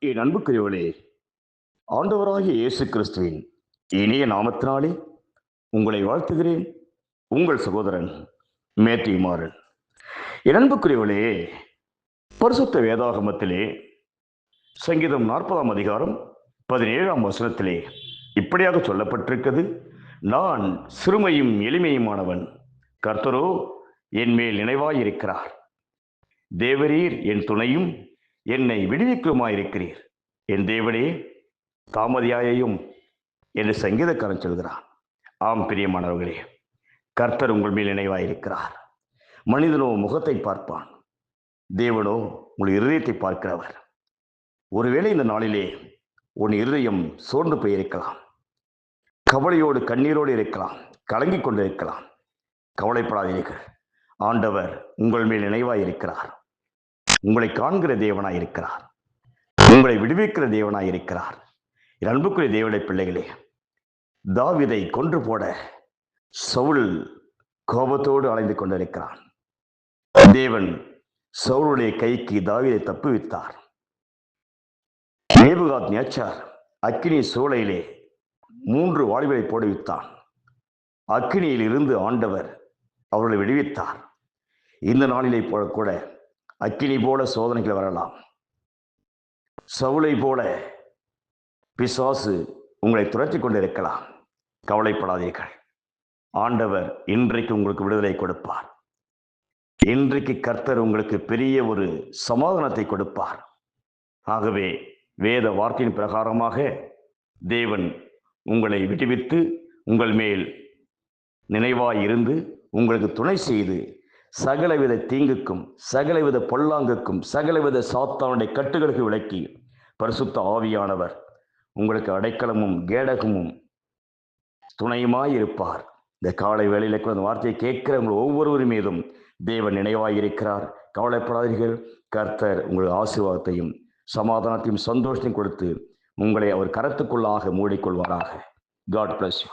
என் அன்புக்குரியவளே, ஆண்டவராகிய இயேசு கிறிஸ்துவின் இனிய நாமத்தினாலே உங்களை வாழ்த்துகிறேன். உங்கள் சகோதரன் மேத்யூ மாறன். என் அன்புக்குரியவளே, பரிசுத்த வேதாகமத்திலே சங்கீதம் 40ஆம் அதிகாரம் 17ஆம் வசனத்திலே இப்படியாக சொல்லப்பட்டிருக்கிறது: நான் சிறுமையும் எளிமையுமானவன், கர்த்தரோ என் மேல் நினைவாயிருக்கிறார். தேவரீர் என் துணையும் என்னை விடுவிக்குமாயிருக்கிறீர். என் தேவனே, தாமதியாயையும் என்று சங்கீதக்காரன் சொல்கிறான். ஆம் பிரியமானவர்களே, கர்த்தர் உங்கள் மேல் நினைவாயிருக்கிறார். மனிதனோ முகத்தை பார்ப்பான், தேவனோ உங்கள் இருதயத்தை பார்க்கிறவர். ஒருவேளை இந்த நாளிலே உன் இருதயம் சோர்ந்து போயிருக்கலாம், கவலையோடு கண்ணீரோடு இருக்கலாம், கலங்கிக் கொண்டு இருக்கலாம். கவலைப்படாதீர்கள், ஆண்டவர் உங்கள் மேல் நினைவாயிருக்கிறார். உங்களை காண்கிற தேவனாயிருக்கிறார், உங்களை விடுவிக்கிற தேவனாயிருக்கிறார். அன்புக்குரிய தேவனுடைய பிள்ளைகளே, தாவீதை கொன்று போட சவுல் கோபத்தோடு அலைந்து கொண்டிருக்கிறான். தேவன் சவுலுடைய கைக்கு தாவீதை தப்புவித்தார். நேபுகாத்நேச்சார் அக்கினி சூளையிலே 3 வாலிபரை போடுவித்தான். அக்கினியில் இருந்து ஆண்டவர் அவர்களை விடுவித்தார். இந்த நாளிலே போல கூட அக்கினி போல சோதனைகள் வரலாம். சவுலை போல பிசாசு உங்களை துரத்தி கொண்டிருக்கலாம். கவலைப்படாதீர்கள், ஆண்டவர் இன்றைக்கு உங்களுக்கு விடுதலை கொடுப்பார். இன்றைக்கு கர்த்தர் உங்களுக்கு பெரிய ஒரு சமாதானத்தை கொடுப்பார். ஆகவே வேத வார்த்தையின் பிரகாரமாக தேவன் உங்களை விடுவித்து உங்கள் மேல் நினைவாயிருந்து உங்களுக்கு துணை செய்து சகலவித தீங்குக்கும், சகலவித பொல்லாங்குக்கும், சகலவித சாத்தானுடைய கட்டுகளுக்கு விலக்கி பரிசுத்த ஆவியானவர் உங்களுக்கு அடைக்கலமும் கேடகமும் துணையுமாயிருப்பார். இந்த காலை வேளையில அந்த வார்த்தையை கேட்கிற உங்கள் ஒவ்வொருவர் மீதும் தேவன் நினைவாயிருக்கிறார். கவலைப்படாதீர்கள், கர்த்தர் உங்களுக்கு ஆசீர்வாதத்தையும் சமாதானத்தையும் சந்தோஷத்தையும் கொடுத்து உங்களை அவர் கரத்துக்குள்ளாக மூடிக்கொள்வாராக. God bless you.